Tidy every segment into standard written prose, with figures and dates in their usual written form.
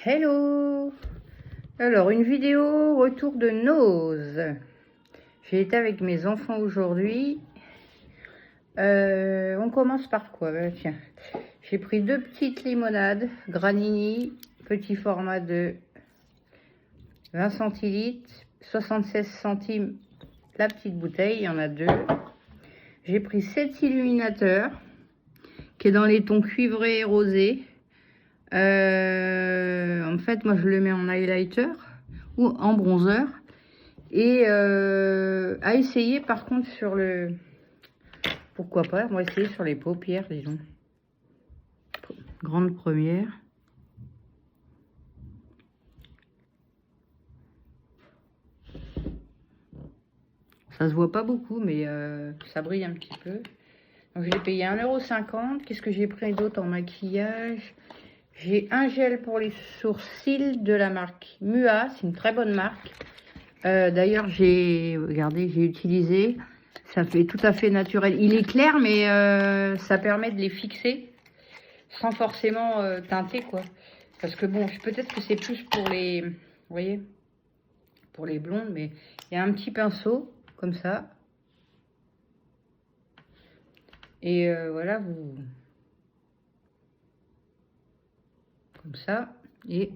Hello. Alors, une vidéo retour de Nose. J'ai été avec mes enfants aujourd'hui. On commence par quoi? Tiens, j'ai pris 2 petites limonades Granini, petit format de 20 centilitres, 76 centimes la petite bouteille, il y en a 2. J'ai pris 7 illuminateurs qui est dans les tons cuivrés et rosés. En fait, moi je le mets en highlighter ou en bronzer. Et à essayer par contre sur le... Pourquoi pas, on va essayer sur les paupières, disons. Grande première. Ça se voit pas beaucoup, mais ça brille un petit peu. Donc j'ai payé 1,50 €. Qu'est-ce que j'ai pris d'autre en maquillage? J'ai un gel pour les sourcils de la marque Mua, c'est une très bonne marque. D'ailleurs, regardez, j'ai utilisé, ça fait tout à fait naturel. Il est clair, mais ça permet de les fixer sans forcément teinter, quoi. Parce que bon, peut-être que c'est plus pour les, vous voyez, pour les blondes, mais il y a un petit pinceau comme ça. Et voilà, vous... Comme ça. Et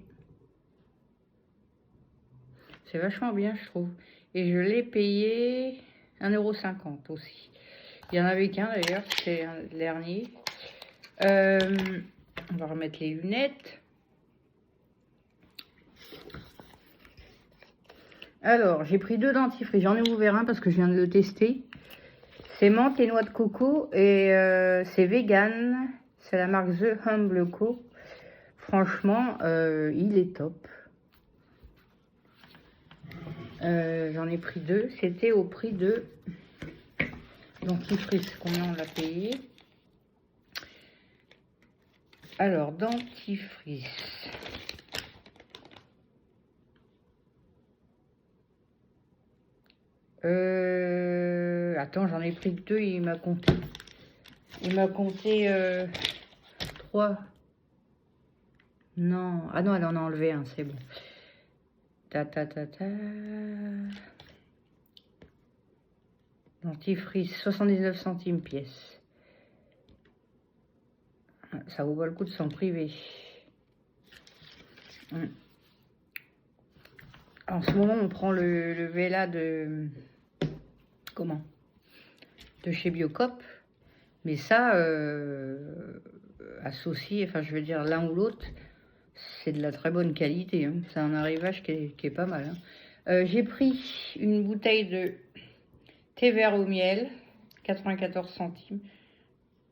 c'est vachement bien, je trouve. Et je l'ai payé 1,50 € aussi. Il y en avait qu'un d'ailleurs, c'était le dernier. On va remettre les lunettes. Alors, j'ai pris 2 dentifrices. J'en ai ouvert un parce que je viens de le tester. C'est menthe et noix de coco et c'est vegan. C'est la marque The Humble Co. Franchement, il est top. J'en ai pris 2. C'était au prix de dentifrice. Combien on l'a payé? Alors, dentifrice. Attends, j'en ai pris 2, il m'a compté. Il m'a compté 3. Non. Ah non, elle en a enlevé un, c'est bon. Dentifrice, 79 centimes pièce. Ça vaut pas le coup de s'en priver. En ce moment, on prend le Vela de... Comment? De chez Biocop. Mais ça, associé, enfin je veux dire l'un ou l'autre, c'est de la très bonne qualité. Hein. C'est un arrivage qui est pas mal. Hein. J'ai pris une bouteille de thé vert au miel, 94 centimes.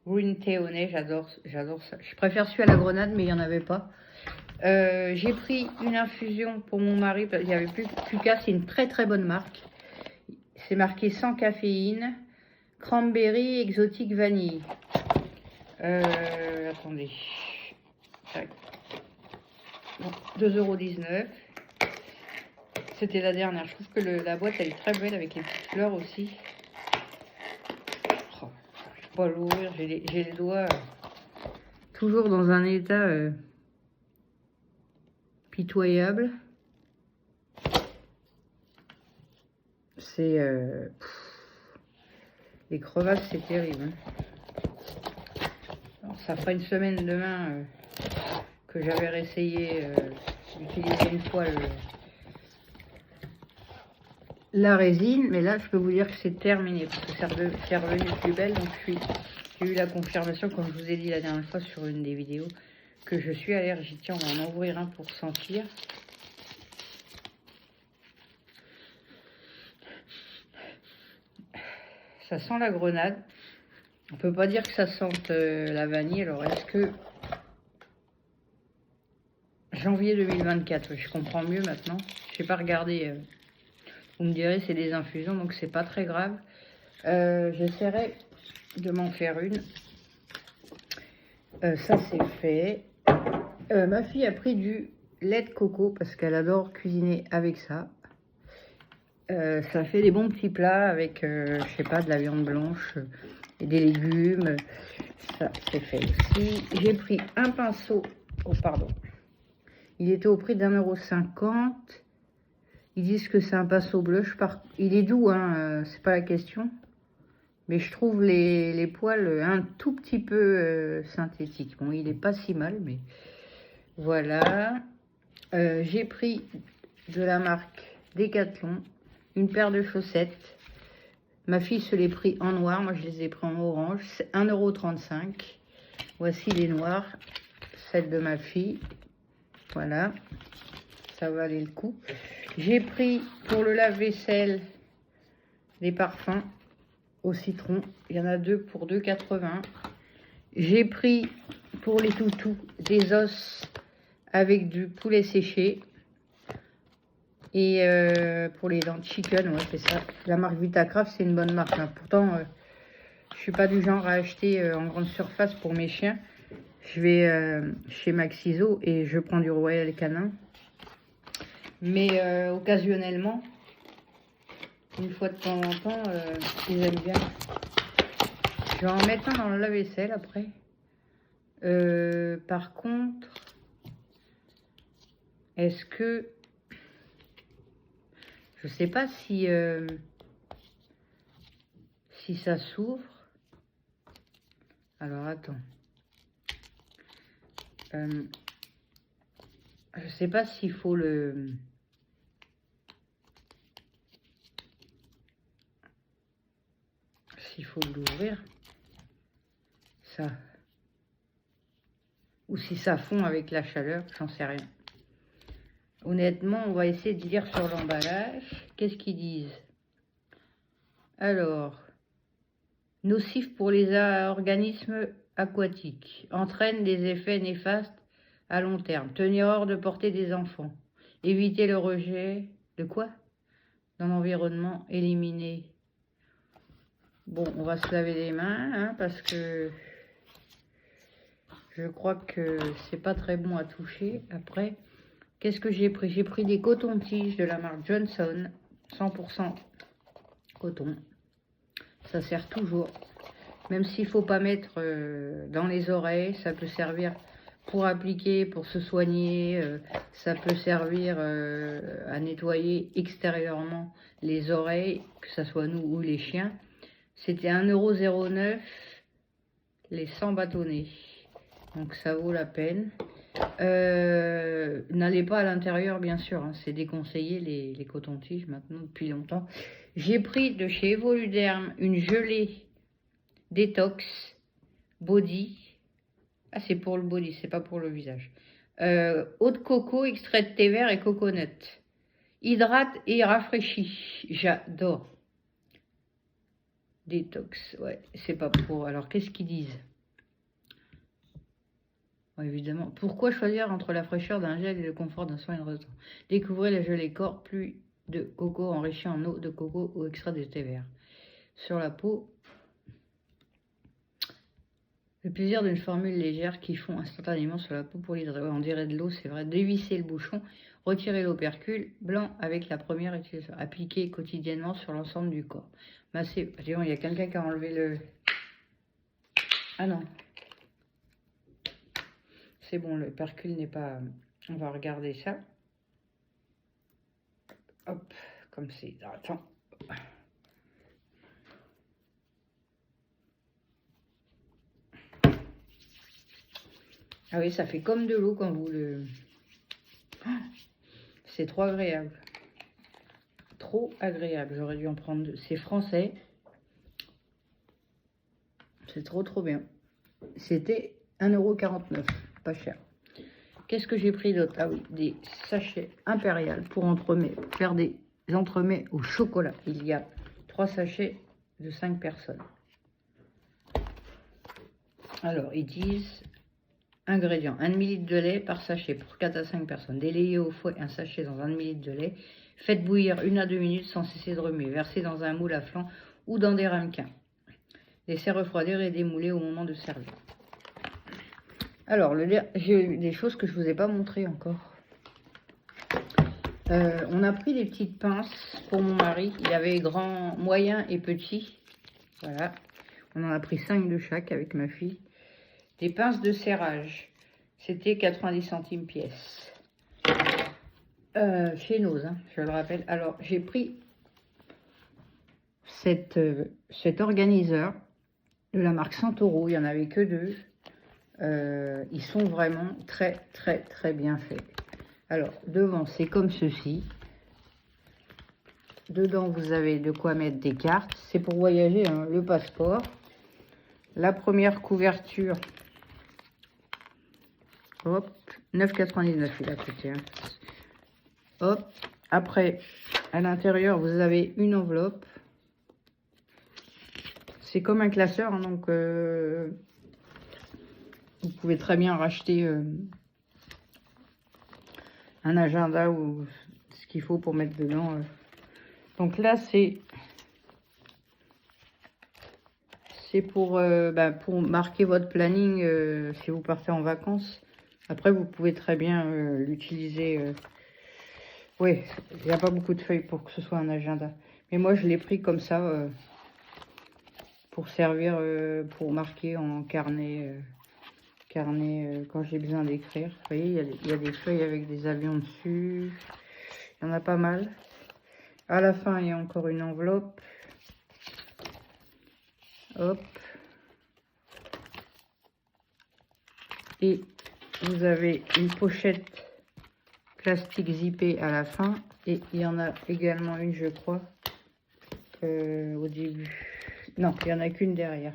Green thé au nez, j'adore ça. Je préfère celui à la grenade, mais il n'y en avait pas. J'ai pris une infusion pour mon mari, parce qu'il n'y avait plus qu'à, c'est une très très bonne marque. C'est marqué sans caféine, cranberry, exotique vanille. Attendez. 2,19 €. C'était la dernière. Je trouve que la boîte elle est très belle avec les petites fleurs aussi. Oh, je peux pas l'ouvrir, j'ai les doigts toujours dans un état pitoyable. C'est les crevasses, c'est terrible. Hein. Alors, ça fera une semaine demain que j'avais réessayé d'utiliser une fois la résine, mais là je peux vous dire que c'est terminé parce que c'est revenu plus belle. Donc j'ai eu la confirmation, comme je vous ai dit la dernière fois sur une des vidéos, que je suis allergique. Tiens, on va en ouvrir un pour sentir. Ça sent la grenade. On peut pas dire que ça sente la vanille. Alors est-ce que janvier 2024, oui, je comprends mieux maintenant. Je n'ai pas regardé. Vous me direz, c'est des infusions, donc c'est pas très grave. J'essaierai de m'en faire une. Ça, c'est fait. Ma fille a pris du lait de coco parce qu'elle adore cuisiner avec ça. Ça fait des bons petits plats avec, je sais pas, de la viande blanche et des légumes. Ça, c'est fait aussi. J'ai pris un pinceau. Oh, pardon. Il était au prix d'1,50 €. Ils disent que c'est un pinceau blush. Il est doux, hein, c'est pas la question. Mais je trouve les poils un tout petit peu synthétiques. Bon, il est pas si mal, mais voilà. J'ai pris de la marque Decathlon une paire de chaussettes. Ma fille se les pris en noir, moi je les ai pris en orange. C'est 1,35 €. Voici les noirs, celles de ma fille. Voilà, ça valait le coup. J'ai pris pour le lave-vaisselle des parfums au citron. Il y en a deux pour 2,80 €. J'ai pris pour les toutous des os avec du poulet séché. Et pour les dents chicken, ouais, c'est ça. La marque Vitacraft, c'est une bonne marque, hein. Pourtant, je suis pas du genre à acheter en grande surface pour mes chiens. Je vais chez Maxiso et je prends du Royal Canin. Mais occasionnellement, une fois de temps en temps, ils aiment bien. Je vais en mettre un dans le lave-vaisselle après. Par contre, est-ce que... Je sais pas si ça s'ouvre. Alors, attends. Je sais pas s'il faut le... S'il faut l'ouvrir. Ça. Ou si ça fond avec la chaleur, j'en sais rien. Honnêtement, on va essayer de lire sur l'emballage. Qu'est-ce qu'ils disent? Alors, nocif pour les organismes aquatiques. Entraîne des effets néfastes à long terme. Tenir hors de portée des enfants. Éviter le rejet. De quoi? Dans l'environnement. Éliminer. Bon, on va se laver les mains, hein, parce que je crois que c'est pas très bon à toucher. Après, qu'est-ce que j'ai pris? J'ai pris des cotons-tiges de la marque Johnson. 100% coton. Ça sert toujours. Même s'il ne faut pas mettre dans les oreilles, ça peut servir pour appliquer, pour se soigner. Ça peut servir à nettoyer extérieurement les oreilles, que ce soit nous ou les chiens. C'était 1,09 € les 100 bâtonnets. Donc ça vaut la peine. N'allez pas à l'intérieur, bien sûr. Hein, c'est déconseillé les cotons-tiges maintenant depuis longtemps. J'ai pris de chez Evoluderm une gelée détox body. Ah, c'est pour le body, c'est pas pour le visage. Eau de coco, extrait de thé vert et coconut. Hydrate et rafraîchit. J'adore. Détox, ouais, c'est pas pour... Alors, qu'est-ce qu'ils disent? Ouais, évidemment. Pourquoi choisir entre la fraîcheur d'un gel et le confort d'un soin hydratant? Découvrez la gelée corps plus de coco enrichi en eau de coco ou extrait de thé vert. Sur la peau, le plaisir d'une formule légère qui fond instantanément sur la peau pour l'hydrater. Ouais, on dirait de l'eau, c'est vrai. Dévisser le bouchon, retirer l'opercule blanc avec la première utilisation. Appliquer quotidiennement sur l'ensemble du corps. Masser. Il y a quelqu'un qui a enlevé le... Ah non. C'est bon, l'opercule n'est pas... On va regarder ça. Hop, comme c'est... Attends. Ah oui, ça fait comme de l'eau quand vous le... C'est trop agréable. Trop agréable. J'aurais dû en prendre deux. C'est français. C'est trop bien. C'était 1,49 €. Pas cher. Qu'est-ce que j'ai pris d'autre? Ah oui, des sachets impérial pour entremets. Pour faire des entremets au chocolat. Il y a 3 sachets de 5 personnes. Alors, ils disent... Ingrédients, 1 ml de lait par sachet pour 4 à 5 personnes. Délayez au fouet un sachet dans 1 ml de lait. Faites bouillir 1 à 2 minutes sans cesser de remuer. Versez dans un moule à flanc ou dans des ramequins. Laissez refroidir et démouler au moment de servir. Alors, j'ai des choses que je ne vous ai pas montrées encore. On a pris des petites pinces pour mon mari. Il y avait grand, moyen et petit. Voilà. On en a pris 5 de chaque avec ma fille. Des pinces de serrage, c'était 90 centimes pièce. chez Nose, hein, je le rappelle. Alors, j'ai pris cet organiseur de la marque Santoro. Il n'y en avait que 2. Ils sont vraiment très, très, très bien faits. Alors, devant, c'est comme ceci. Dedans, vous avez de quoi mettre des cartes. C'est pour voyager, hein, le passeport. La première couverture. Hop, 9,99 il a coûté. Hein. Hop, après, à l'intérieur, vous avez une enveloppe. C'est comme un classeur, hein, donc vous pouvez très bien racheter un agenda ou ce qu'il faut pour mettre dedans. Donc là, c'est pour marquer votre planning si vous partez en vacances. Après, vous pouvez très bien l'utiliser. Oui, il n'y a pas beaucoup de feuilles pour que ce soit un agenda. Mais moi, je l'ai pris comme ça pour servir, pour marquer en carnet, quand j'ai besoin d'écrire. Vous voyez, il y a des feuilles avec des avions dessus. Il y en a pas mal. À la fin, il y a encore une enveloppe. Hop. Et vous avez une pochette plastique zippée à la fin. Et il y en a également une, je crois, au début. Non, il n'y en a qu'une derrière.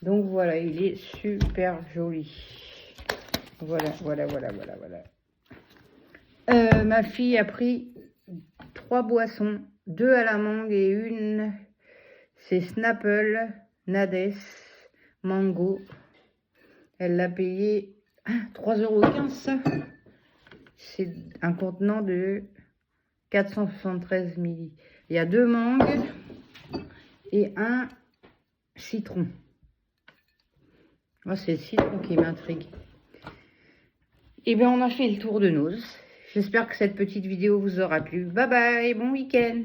Donc voilà, il est super joli. Voilà. Ma fille a pris 3 boissons, 2 à la mangue et une, c'est Snapple, Nades, Mango. Elle l'a payé 3,15 €. C'est un contenant de 473 ml. Il y a 2 mangues et un citron. Moi, c'est le citron qui m'intrigue. Et bien, on a fait le tour de Nose. J'espère que cette petite vidéo vous aura plu. Bye bye, bon week-end.